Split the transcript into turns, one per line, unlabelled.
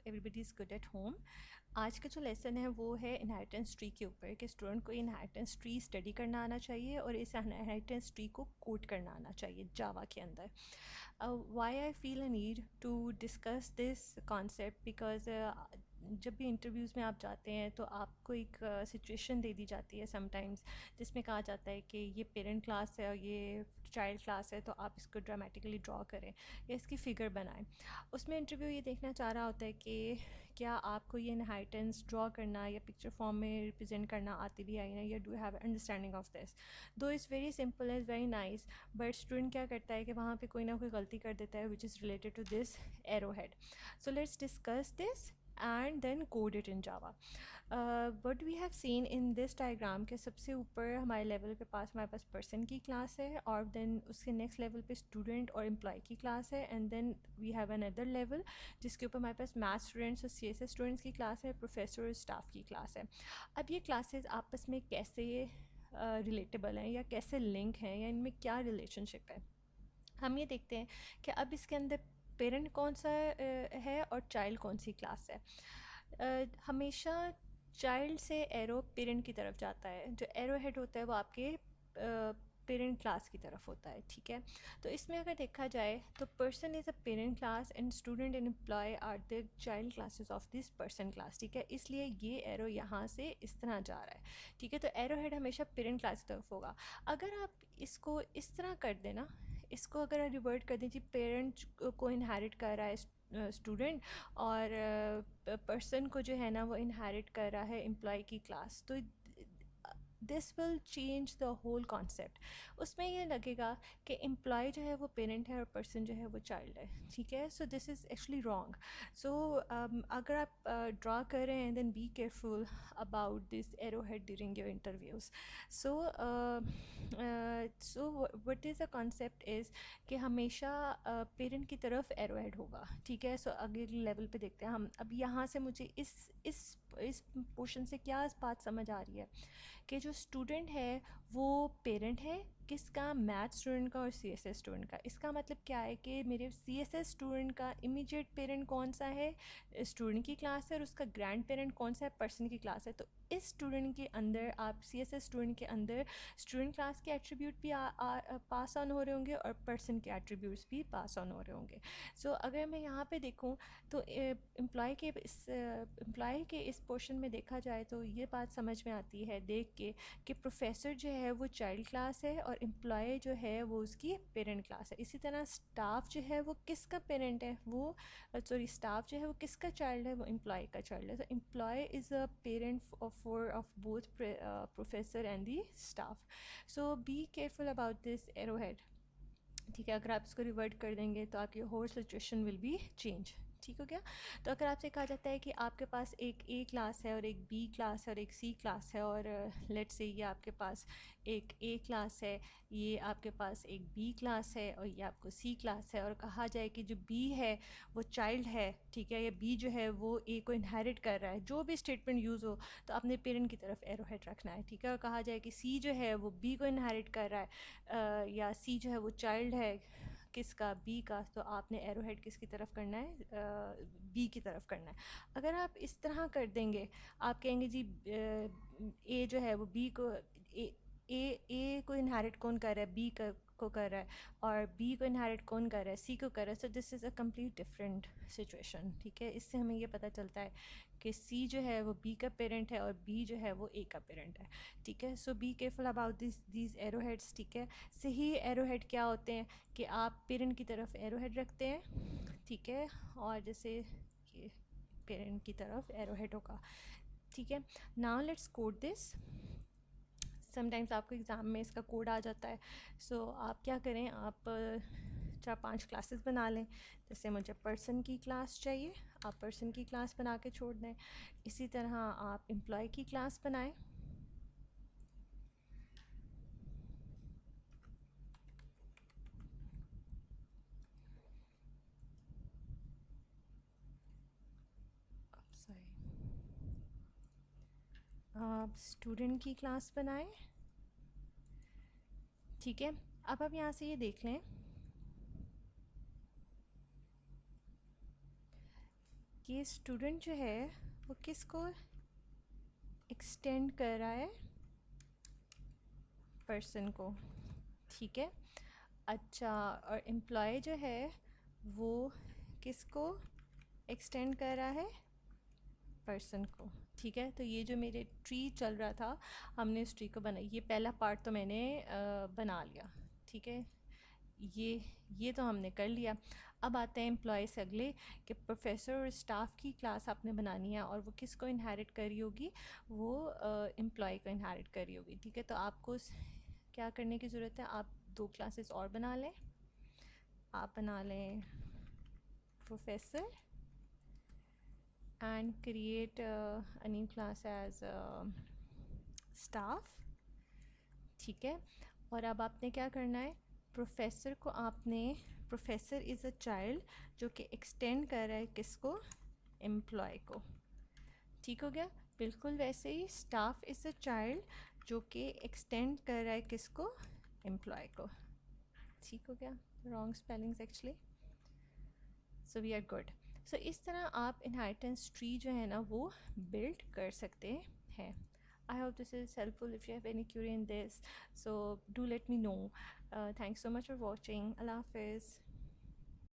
Everybody is good at home. आज का जो लेसन है वो है इनहेरिटेंस ट्री के ऊपर कि स्टूडेंट को इनहेरिटेंस ट्री स्टडी करना आना चाहिए और इस इनहेरिटेंस ट्री को कोड करना आना चाहिए जावा के अंदर। Why I feel a need to discuss this concept because जब भी इंटरव्यूज़ में आप जाते हैं तो आपको एक सिचुएशन दे दी जाती है समटाइम्स, जिसमें कहा जाता है कि ये पेरेंट क्लास है और ये चाइल्ड क्लास है, तो आप इसको ड्रामेटिकली ड्रॉ करें या इसकी फ़िगर बनाएं। उसमें इंटरव्यू ये देखना चाह रहा होता है कि क्या आपको ये इनहेरिटेंस ड्रॉ करना या पिक्चर फॉर्म में रिप्रेजेंट करना आती भी आई ना, या do have understanding of this. Though is very simple, is very nice, but student क्या करता है कि वहाँ पे कोई ना कोई गलती कर देता है which is related to this arrow head. So let's discuss this and then code it in Java. What we have seen in this diagram के सबसे ऊपर हमारे लेवल के पास हमारे पास पर्सन की क्लास है, और देन उसके नेक्स्ट लेवल पे स्टूडेंट और एम्प्लॉय की क्लास है, and then we have another level जिसके ऊपर हमारे पास मैथ स्टूडेंट्स और CSS स्टूडेंट्स की क्लास है, प्रोफेसर और स्टाफ की क्लास है। अब ये क्लासेस आपस में कैसे रिलेटेबल हैं या कैसे लिंक हैं या इनमें क्या रिलेशनशिप है, हम ये देखते हैं कि अब इसके अंदर पेरेंट कौन सा है और चाइल्ड कौन सी क्लास है। हमेशा चाइल्ड से एरो पेरेंट की तरफ जाता है, जो एरो हेड होता है वो आपके पेरेंट क्लास की तरफ होता है, ठीक है। तो इसमें अगर देखा जाए तो person is a parent class and student and employee are the child classes of this person class, ठीक है। इसलिए ये एरो यहाँ से इस तरह जा रहा है, ठीक है। तो एरो हेड हमेशा पेरेंट क्लास की तरफ होगा। अगर आप इसको इस तरह कर देना, इसको अगर रिवर्ट कर दीजिए, पेरेंट को इनहेरिट कर रहा है स्टूडेंट और पर्सन को जो है ना वो इनहेरिट कर रहा है एम्प्लॉय की क्लास, तो this will change the whole concept. उसमें ये लगेगा कि एम्प्लॉय जो है वो पेरेंट है और पर्सन जो है वो चाइल्ड है, ठीक है। So this is actually wrong. So अगर आप ड्रा कर रहे हैं then be careful about this arrow head during your interviews. So what is the concept is कि हमेशा पेरेंट की तरफ एरो हेड होगा, ठीक है। सो अगले लेवल पे देखते हैं हम। अब यहाँ से मुझे इस पोर्शन से क्या बात समझ आ रही है कि जो स्टूडेंट है वो पेरेंट है किसका, मैथ स्टूडेंट का और CSS स्टूडेंट का। इसका मतलब क्या है कि मेरे CSS स्टूडेंट का इमीडिएट पेरेंट कौन सा है, स्टूडेंट की क्लास है, और उसका ग्रैंड पेरेंट कौन सा है, पर्सन की क्लास है। तो इस स्टूडेंट के अंदर आप CSS स्टूडेंट के अंदर स्टूडेंट क्लास के एट्रीब्यूट भी पास ऑन हो रहे होंगे और पर्सन के एट्रीब्यूट्स भी पास ऑन हो रहे होंगे। सो अगर मैं यहाँ पे देखूँ तो एम्प्लॉय के इस पोर्शन में देखा जाए तो ये बात समझ में आती है देख के कि प्रोफेसर जो है वो चाइल्ड क्लास है और एम्प्लॉय जो है वो उसकी पेरेंट क्लास है। इसी तरह स्टाफ जो है वो किसका पेरेंट है, वो स्टाफ जो है वो किसका चाइल्ड है, वो एम्प्लॉय का चाइल्ड है। तो employee is a parent of both professor and the staff. So be careful about this arrow head, ठीक है। अगर आप इसको रिवर्ट कर देंगे तो आपकी whole situation will be change, ठीक हो गया। तो अगर आपसे कहा जाता है कि आपके पास एक A क्लास है और एक B क्लास है और एक C क्लास है, और लेट्स से ये आपके पास एक A क्लास है, ये आपके पास एक B क्लास है और ये आपको C क्लास है, और कहा जाए कि जो B है वो चाइल्ड है, ठीक है, या B जो है वो A को इनहेरिट कर रहा है, जो भी स्टेटमेंट यूज़ हो तो अपने पेरेंट की तरफ एरो हेड रखना है, ठीक है। और कहा जाए कि C जो है वो B को इनहेरिट कर रहा है, या C जो है वो चाइल्ड है किसका, बी का, तो आपने एरो हेड किसकी तरफ करना है, बी की तरफ करना है। अगर आप इस तरह कर देंगे, आप कहेंगे जी ए जो है वो बी को ए को इनहेरिट कौन कर रहा है, बी को कर रहा है, और बी को इनहेरिट कौन कर रहा है, सी को कर रहा है। So this is a complete different situation, ठीक है। इससे हमें ये पता चलता है कि सी जो है वो बी का पेरेंट है और बी जो है वो ए का पेरेंट है, ठीक है। So be careful about these arrow heads, ठीक है। सही एरो हेड क्या होते हैं कि आप पेरेंट की तरफ एरो हेड रखते हैं, ठीक है, और जैसे ये पेरेंट की तरफ एरो हेड होगा, ठीक है। Now let's code this. Sometimes आपको एग्ज़ाम में इसका कोड आ जाता है। सो आप क्या करें, आप 4-5 क्लासेस बना लें। जैसे मुझे पर्सन की क्लास चाहिए, आप पर्सन की क्लास बना के छोड़ दें। इसी तरह आप एम्प्लॉय की क्लास बनाएं, सॉरी, आप स्टूडेंट की क्लास बनाएं, ठीक है। अब आप यहाँ से ये देख लें ये स्टूडेंट जो है वो किसको एक्सटेंड कर रहा है, पर्सन को, ठीक है। अच्छा, और एम्प्लॉय जो है वो किसको एक्सटेंड कर रहा है, पर्सन को, ठीक है। तो ये जो मेरे ट्री चल रहा था, हमने इस ट्री को बना, ये पहला पार्ट तो मैंने बना लिया, ठीक है। ये तो हमने कर लिया। अब आते हैं एम्प्लॉय से अगले, कि प्रोफेसर और स्टाफ की क्लास आपने बनानी है और वो किसको इनहेरिट कर रही होगी, वो एम्प्लॉय को इनहेरिट कर रही होगी, ठीक है। तो आपको क्या करने की ज़रूरत है, आप दो क्लासेस और बना लें। आप बना लें professor and create a new class as staff, ठीक है। और अब आपने क्या करना है, प्रोफेसर को आपने, प्रोफेसर इज़ अ चाइल्ड जो कि एक्सटेंड कर रहा है किसको, एम्प्लॉय को, ठीक हो गया। बिल्कुल वैसे ही स्टाफ इज़ अ चाइल्ड जो कि एक्सटेंड कर रहा है किसको, एम्प्लॉय को, ठीक हो गया। Wrong spellings actually, so we are good. So इस तरह आप इनहेरिटेंस ट्री जो है ना वो बिल्ड कर सकते हैं। I hope this is helpful. If you have any query in this, so do let me know. Thanks so much for watching. अल्लाह हाफिज़।